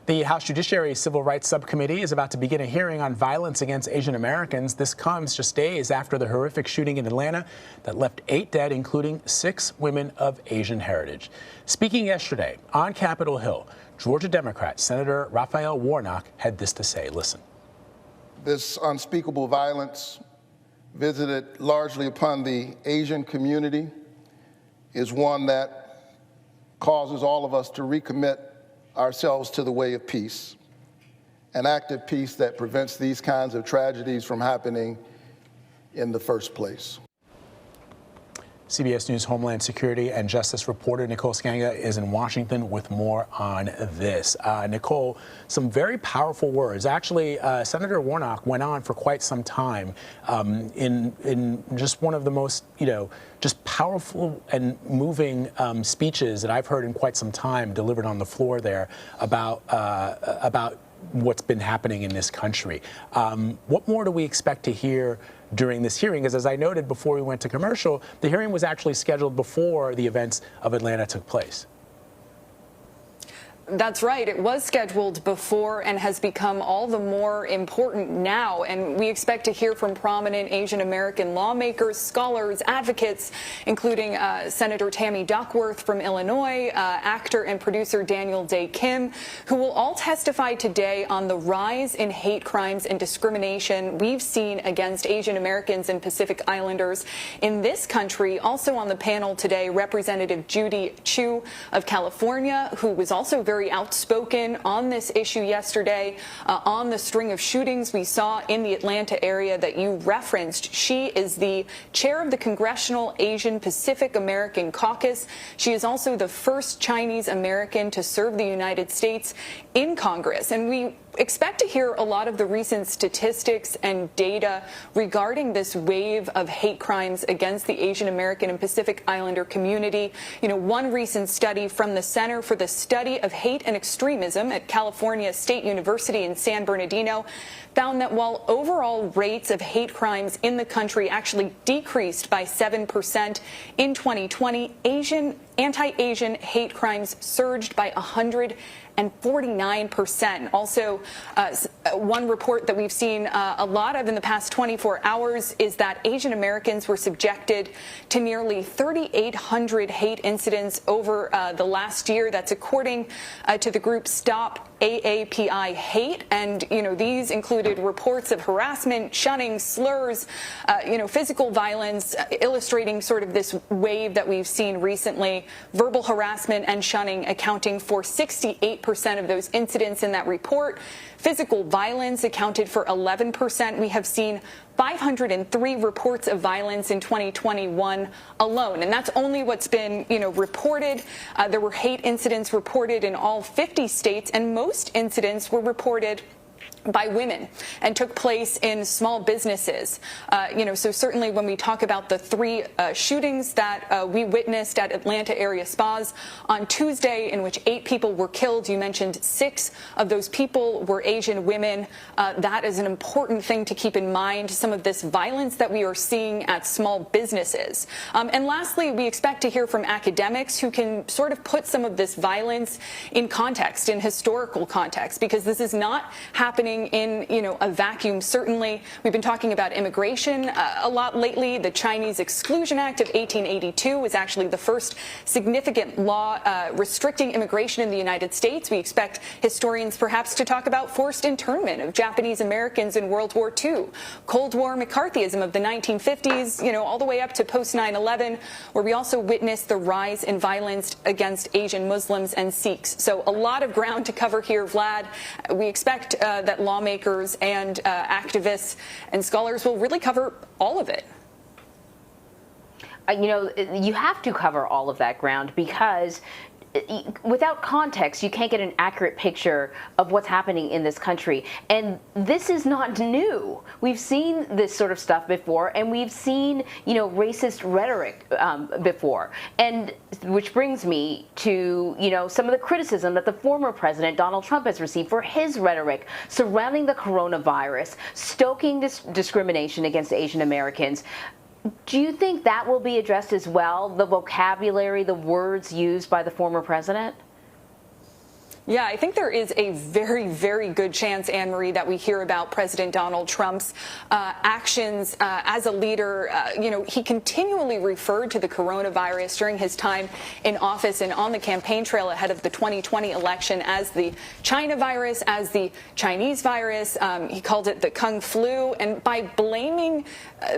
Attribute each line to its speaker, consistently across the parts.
Speaker 1: The House Judiciary Civil Rights Subcommittee is about to begin a hearing on violence against Asian Americans. This comes just days after the horrific shooting in Atlanta that left 8 dead, including 6 women of Asian heritage. Speaking yesterday on Capitol Hill, Georgia Democrat Senator Raphael Warnock had this to say. Listen.
Speaker 2: This unspeakable violence visited largely upon the Asian community is one that causes all of us to recommit ourselves to the way of peace, an active peace that prevents these kinds of tragedies from happening in the first place.
Speaker 1: CBS News Homeland Security and Justice reporter Nicole Sganga is in Washington with more on this. Nicole, some very powerful words. Actually, Senator Warnock went on for quite some time in just one of the most, just powerful and moving speeches that I've heard in quite some time delivered on the floor there about what's been happening in this country. What more do we expect to hear during this hearing? Because as I noted before we went to commercial, the hearing was actually scheduled before the events of Atlanta took place.
Speaker 3: That's right. It was scheduled before and has become all the more important now. And we expect to hear from prominent Asian American lawmakers, scholars, advocates, including Senator Tammy Duckworth from Illinois, actor and producer Daniel Day Kim, who will all testify today on the rise in hate crimes and discrimination we've seen against Asian Americans and Pacific Islanders in this country. Also on the panel today, Representative Judy Chu of California, who was also very outspoken on this issue yesterday on the string of shootings we saw in the Atlanta area that you referenced. She is the chair of the Congressional Asian Pacific American Caucus. She is also the first Chinese American to serve the United States in Congress. And we expect to hear a lot of the recent statistics and data regarding this wave of hate crimes against the Asian American and Pacific Islander community. One recent study from the Center for the Study of Hate and Extremism at California State University in San Bernardino found that while overall rates of hate crimes in the country actually decreased by 7% in 2020, anti-Asian hate crimes surged by 149%. Also, one report that we've seen a lot of in the past 24 hours is that Asian Americans were subjected to nearly 3,800 hate incidents over the last year. That's according to the group Stop AAPI Hate. And, these included reports of harassment, shunning, slurs, physical violence, illustrating sort of this wave that we've seen recently. Verbal harassment and shunning accounting for 68% of those incidents in that report. Physical violence accounted for 11%. We have seen 503 reports of violence in 2021 alone. And that's only what's been, reported. There were hate incidents reported in all 50 states, and most incidents were reported by women and took place in small businesses. So certainly when we talk about the 3 shootings that we witnessed at Atlanta area spas on Tuesday, in which 8 people were killed, you mentioned 6 of those people were Asian women. That is an important thing to keep in mind, some of this violence that we are seeing at small businesses. And lastly, we expect to hear from academics who can sort of put some of this violence in context, in historical context, because this is not happening in, a vacuum. Certainly, we've been talking about immigration a lot lately. The Chinese Exclusion Act of 1882 was actually the first significant law restricting immigration in the United States. We expect historians perhaps to talk about forced internment of Japanese Americans in World War II, Cold War McCarthyism of the 1950s, all the way up to post 9/11, where we also witnessed the rise in violence against Asian Muslims and Sikhs. So a lot of ground to cover here, Vlad. We expect that lawmakers and activists and scholars will really cover all of it.
Speaker 4: You have to cover all of that ground because without context, you can't get an accurate picture of what's happening in this country. And this is not new. We've seen this sort of stuff before, and we've seen, racist rhetoric before. And which brings me to, some of the criticism that the former president, Donald Trump, has received for his rhetoric surrounding the coronavirus, stoking this discrimination against Asian Americans. Do you think that will be addressed as well, the vocabulary, the words used by the former president?
Speaker 3: Yeah, I think there is a very, very good chance, Anne-Marie, that we hear about President Donald Trump's actions as a leader. He continually referred to the coronavirus during his time in office and on the campaign trail ahead of the 2020 election as the China virus, as the Chinese virus. He called it the Kung flu. And by blaming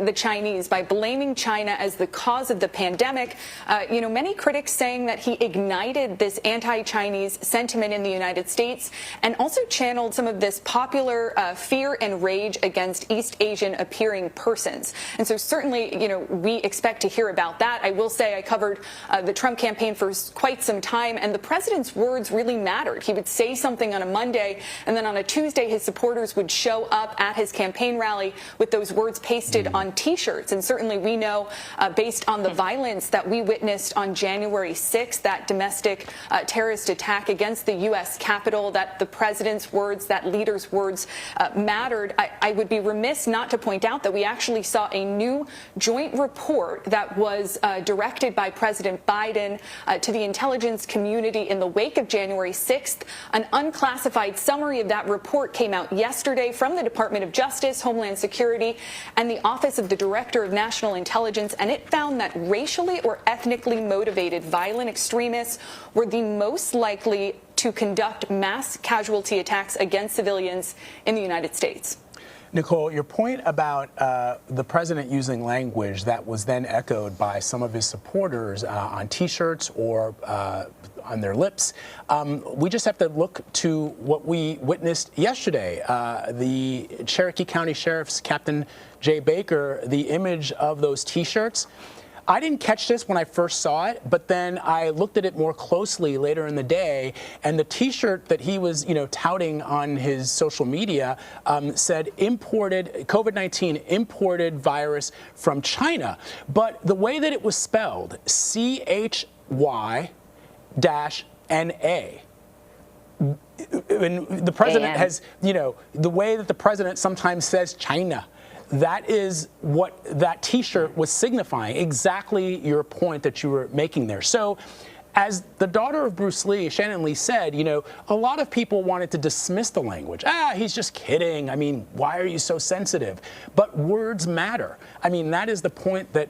Speaker 3: the Chinese, by blaming China as the cause of the pandemic, many critics saying that he ignited this anti-Chinese sentiment in the United States and also channeled some of this popular fear and rage against East Asian appearing persons. And so certainly, we expect to hear about that. I will say I covered the Trump campaign for quite some time, and the president's words really mattered. He would say something on a Monday, and then on a Tuesday, his supporters would show up at his campaign rally with those words pasted on T-shirts. And certainly we know, based on the violence that we witnessed on January 6th, that domestic terrorist attack against the U.S. Capitol, that the president's words, that leader's words mattered. I would be remiss not to point out that we actually saw a new joint report that was directed by President Biden to the intelligence community in the wake of January 6th. An unclassified summary of that report came out yesterday from the Department of Justice, Homeland Security, and the Office of the Director of National Intelligence, and it found that racially or ethnically motivated violent extremists were the most likely to conduct mass casualty attacks against civilians in the United States.
Speaker 1: Nicole, your point about the president using language that was then echoed by some of his supporters on T-shirts or on their lips, we just have to look to what we witnessed yesterday. The Cherokee County Sheriff's Captain Jay Baker, the image of those T-shirts. I didn't catch this when I first saw it, but then I looked at it more closely later in the day, and the T-shirt that he was, touting on his social media said imported COVID-19 imported virus from China. But the way that it was spelled, CHY-NA. And the president has, the way that the president sometimes says China. That is what that T-shirt was signifying, exactly your point that you were making there. So as the daughter of Bruce Lee, Shannon Lee, said, a lot of people wanted to dismiss the language. He's just kidding. I mean, why are you so sensitive? But words matter. I mean, that is the point that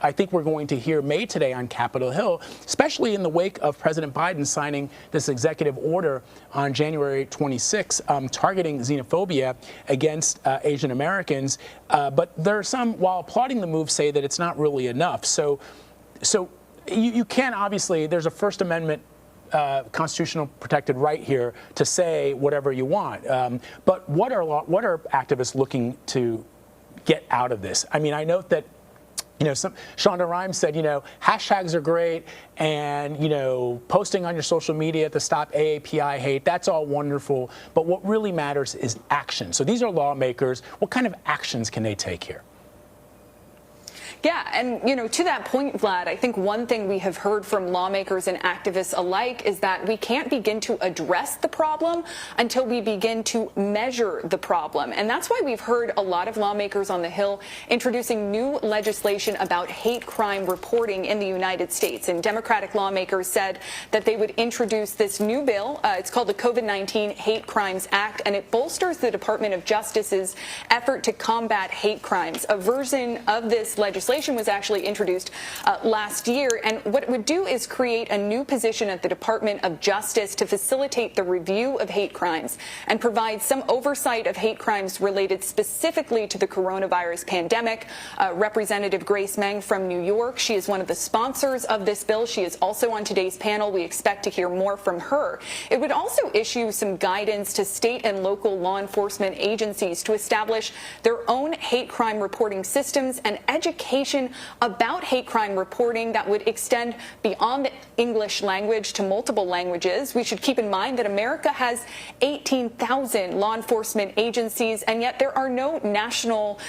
Speaker 1: I think we're going to hear made today on Capitol Hill, especially in the wake of President Biden signing this executive order on January 26, targeting xenophobia against Asian Americans. But there are some, while applauding the move, say that it's not really enough. So you can obviously, there's a First Amendment constitutional protected right here to say whatever you want. But what are activists looking to get out of this? I mean, I note that Shonda Rhimes said, hashtags are great, and, posting on your social media to stop AAPI hate, that's all wonderful. But what really matters is action. So these are lawmakers. What kind of actions can they take here?
Speaker 3: Yeah, and, to that point, Vlad, I think one thing we have heard from lawmakers and activists alike is that we can't begin to address the problem until we begin to measure the problem. And that's why we've heard a lot of lawmakers on the Hill introducing new legislation about hate crime reporting in the United States. And Democratic lawmakers said that they would introduce this new bill. It's called the COVID-19 Hate Crimes Act, and it bolsters the Department of Justice's effort to combat hate crimes. A version of this legislation was actually introduced last year, and what it would do is create a new position at the Department of Justice to facilitate the review of hate crimes and provide some oversight of hate crimes related specifically to the coronavirus pandemic. Representative Grace Meng from New York, she is one of the sponsors of this bill. She is also on today's panel. We expect to hear more from her. It would also issue some guidance to state and local law enforcement agencies to establish their own hate crime reporting systems and education about hate crime reporting that would extend beyond the English language to multiple languages. We should keep in mind that America has 18,000 law enforcement agencies, and yet there are no national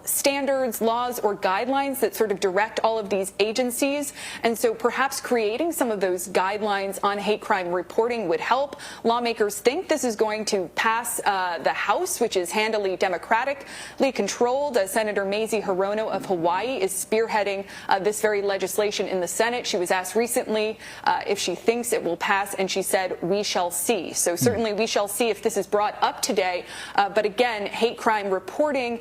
Speaker 3: standards, laws, or guidelines that sort of direct all of these agencies. And so perhaps creating some of those guidelines on hate crime reporting would help. Lawmakers think this is going to pass the House, which is handily Democratically controlled. Senator Mazie Hirono of Hawaii is spearheading this very legislation in the Senate. She was asked recently if she thinks it will pass, and she said, "We shall see." So certainly we shall see if this is brought up today. But again, hate crime reporting,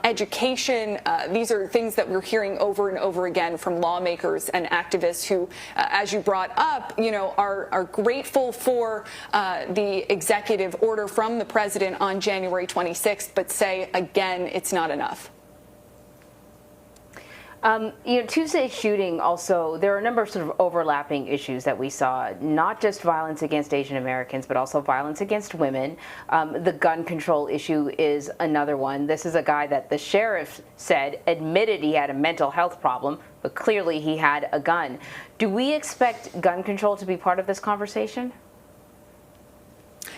Speaker 3: education, these are things that we're hearing over and over again from lawmakers and activists who, as you brought up, are grateful for the executive order from the president on January 26th, but say, again, it's not enough.
Speaker 4: Tuesday's shooting also, there are a number of sort of overlapping issues that we saw, not just violence against Asian Americans, but also violence against women. The gun control issue is another one. This is a guy that the sheriff said admitted he had a mental health problem, but clearly he had a gun. Do we expect gun control to be part of this conversation?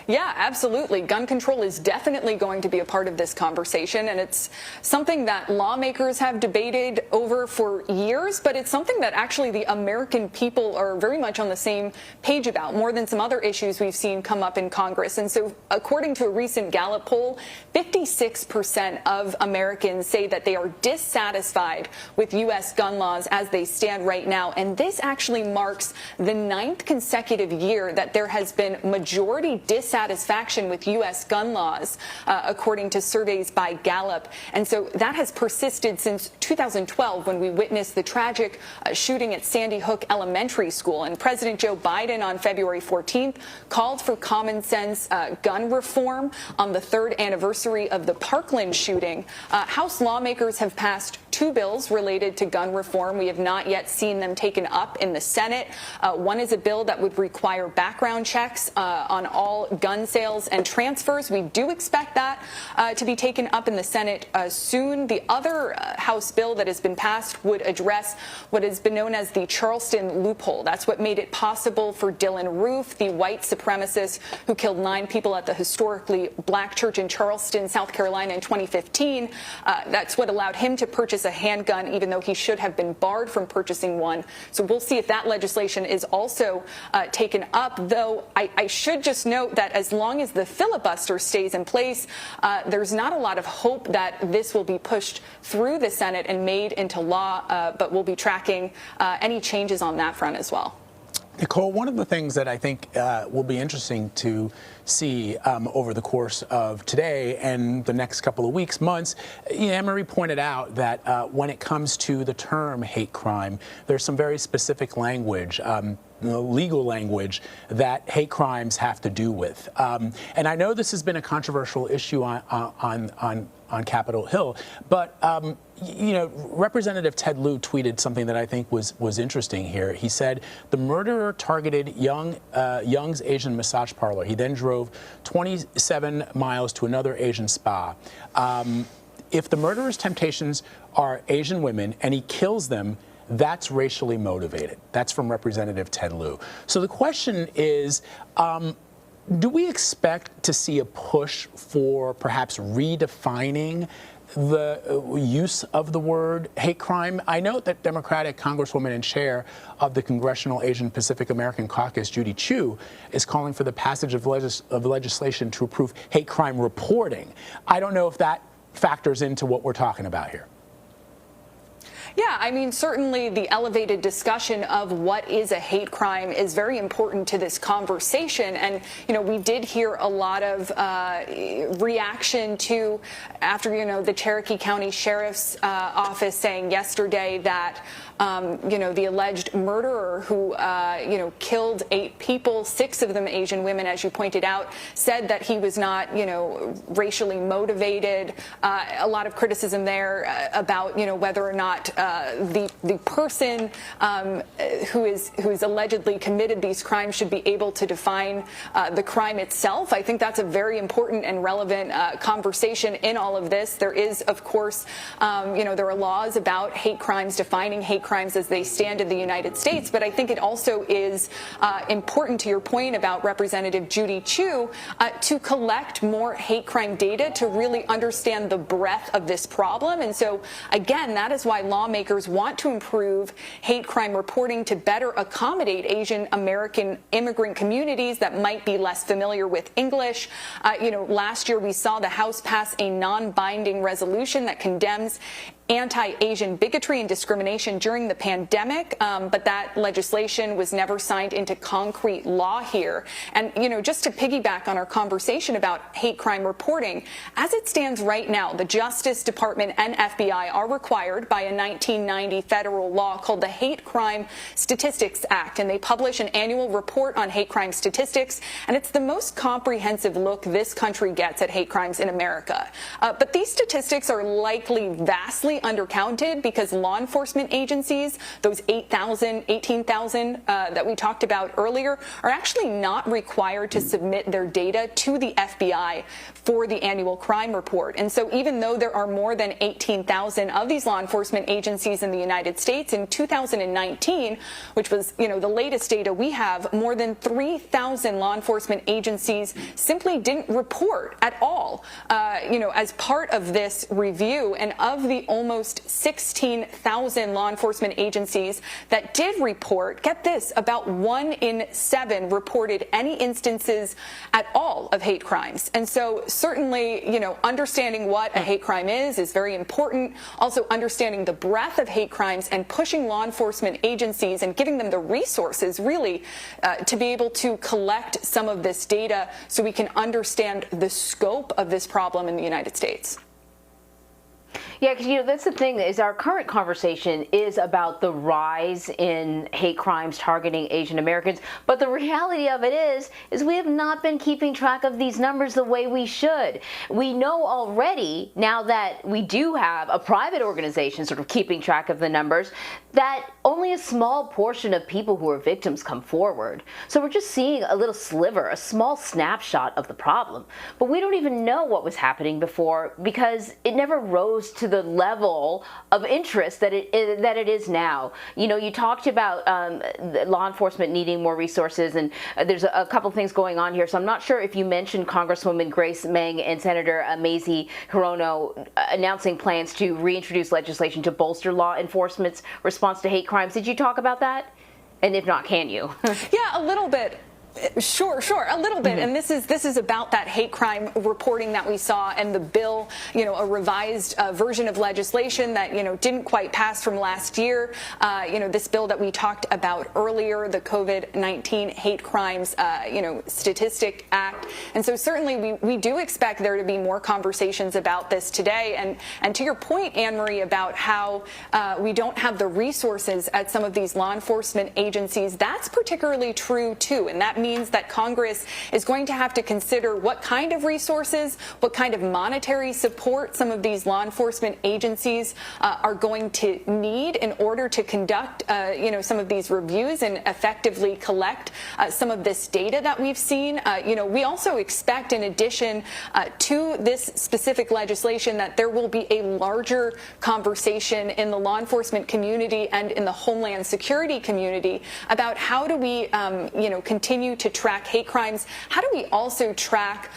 Speaker 3: Yeah, absolutely. Gun control is definitely going to be a part of this conversation, and it's something that lawmakers have debated over for years, but it's something that actually the American people are very much on the same page about, more than some other issues we've seen come up in Congress. And so according to a recent Gallup poll, 56% of Americans say that they are dissatisfied with U.S. gun laws as they stand right now, and this actually marks the 9th consecutive year that there has been majority dissatisfaction with U.S. gun laws, according to surveys by Gallup. And so that has persisted since 2012, when we witnessed the tragic shooting at Sandy Hook Elementary School. And President Joe Biden on February 14th called for common sense gun reform on the 3rd anniversary of the Parkland shooting. House lawmakers have passed 2 bills related to gun reform. We have not yet seen them taken up in the Senate. One is a bill that would require background checks on all gun sales and transfers. We do expect that to be taken up in the Senate soon. The other House bill that has been passed would address what has been known as the Charleston loophole. That's what made it possible for Dylan Roof, the white supremacist who killed 9 people at the historically black church in Charleston, South Carolina in 2015. That's what allowed him to purchase a handgun, even though he should have been barred from purchasing one. So we'll see if that legislation is also taken up, though I should just note that as long as the filibuster stays in place, there's not a lot of hope that this will be pushed through the Senate and made into law, but we'll be tracking any changes on that front as well.
Speaker 1: Nicole, one of the things that I think will be interesting to see over the course of today and the next couple of weeks, months, Anne-Marie pointed out that when it comes to the term hate crime, there's some very specific language, legal language, that hate crimes have to do with. And I know this has been a controversial issue on Capitol Hill, but Representative Ted Lieu tweeted something that I think was interesting here. He said the murderer targeted Young's Asian massage parlor. He then drove 27 miles to another Asian spa. If the murderer's temptations are Asian women and he kills them, that's racially motivated. That's from Representative Ted Lieu. So the question is, do we expect to see a push for perhaps redefining the use of the word hate crime? I note that Democratic Congresswoman and chair of the Congressional Asian Pacific American Caucus, Judy Chu, is calling for the passage of legislation to approve hate crime reporting. I don't know if that factors into what we're talking about here.
Speaker 3: Yeah, I mean, certainly the elevated discussion of what is a hate crime is very important to this conversation. And, we did hear a lot of reaction to after, the Cherokee County Sheriff's Office saying yesterday that, the alleged murderer who, killed 8 people, 6 of them Asian women, as you pointed out, said that he was not, racially motivated. A lot of criticism there about, whether or not the person who is allegedly committed these crimes should be able to define the crime itself. I think that's a very important and relevant conversation in all of this. There is, of course, there are laws about hate crimes, defining hate crimes as they stand in the United States. But I think it also is important, to your point about Representative Judy Chu, to collect more hate crime data to really understand the breadth of this problem. And so, again, that is why lawmakers lawmakers want to improve hate crime reporting to better accommodate Asian American immigrant communities that might be less familiar with English. Last year we saw the House pass a non-binding resolution that condemns anti-Asian bigotry and discrimination during the pandemic, but that legislation was never signed into concrete law here. And, just to piggyback on our conversation about hate crime reporting, as it stands right now, the Justice Department and FBI are required by a 1990 federal law called the Hate Crime Statistics Act, and they publish an annual report on hate crime statistics, and it's the most comprehensive look this country gets at hate crimes in America. But these statistics are likely vastly undercounted because law enforcement agencies, those 18,000 that we talked about earlier, are actually not required to submit their data to the FBI for the annual crime report. And so even though there are more than 18,000 of these law enforcement agencies in the United States, in 2019, which was, the latest data we have, more than 3,000 law enforcement agencies simply didn't report at all, as part of this review. And of the almost 16,000 law enforcement agencies that did report, get this, about 1 in 7 reported any instances at all of hate crimes. And so certainly, understanding what a hate crime is very important. Also understanding the breadth of hate crimes and pushing law enforcement agencies and giving them the resources really to be able to collect some of this data so we can understand the scope of this problem in the United States.
Speaker 4: Yeah, because that's the thing, is our current conversation is about the rise in hate crimes targeting Asian Americans, but the reality of it is we have not been keeping track of these numbers the way we should. We know already, now that we do have a private organization sort of keeping track of the numbers, that only a small portion of people who are victims come forward. So we're just seeing a little sliver, a small snapshot of the problem. But we don't even know what was happening before because it never rose to the level of interest that it is now. You talked about law enforcement needing more resources, and there's a couple things going on here. So I'm not sure if you mentioned Congresswoman Grace Meng and Senator Mazie Hirono announcing plans to reintroduce legislation to bolster law enforcement's response to hate crimes. Did you talk about that? And if not, can you?
Speaker 3: Yeah, a little bit. Sure, a little bit. And this is about that hate crime reporting that we saw, and the bill, a revised version of legislation that, didn't quite pass from last year. This bill that we talked about earlier, the COVID-19 Hate Crimes, Statistic Act. And so certainly we do expect there to be more conversations about this today. And to your point, Anne-Marie, about how we don't have the resources at some of these law enforcement agencies, that's particularly true too. And that means that Congress is going to have to consider what kind of resources, what kind of monetary support some of these law enforcement agencies are going to need in order to conduct, some of these reviews and effectively collect some of this data that we've seen. We also expect, in addition to this specific legislation, that there will be a larger conversation in the law enforcement community and in the Homeland Security community about how do we, continue to track hate crimes? How do we also track,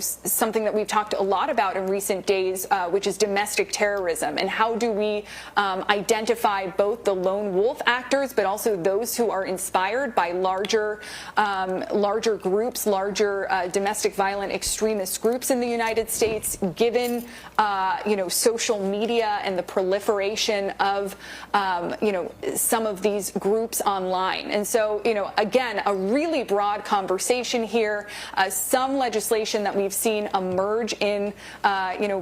Speaker 3: something that we've talked a lot about in recent days, which is domestic terrorism? And how do we identify both the lone wolf actors, but also those who are inspired by larger groups, larger domestic violent extremist groups in the United States, given, social media and the proliferation of, some of these groups online. And so, again, a really broad conversation here. Some legislation that we've seen emerge in,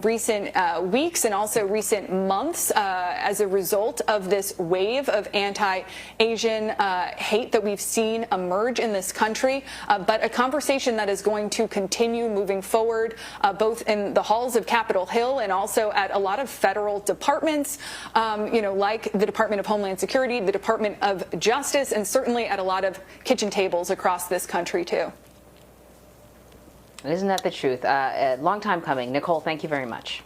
Speaker 3: recent weeks and also recent months as a result of this wave of anti-Asian hate that we've seen emerge in this country, but a conversation that is going to continue moving forward, both in the halls of Capitol Hill and also at a lot of federal departments, like the Department of Homeland Security, the Department of Justice, and certainly at a lot of kitchen tables across this country too.
Speaker 4: Isn't that the truth? A long time coming. Nicole, thank you very much.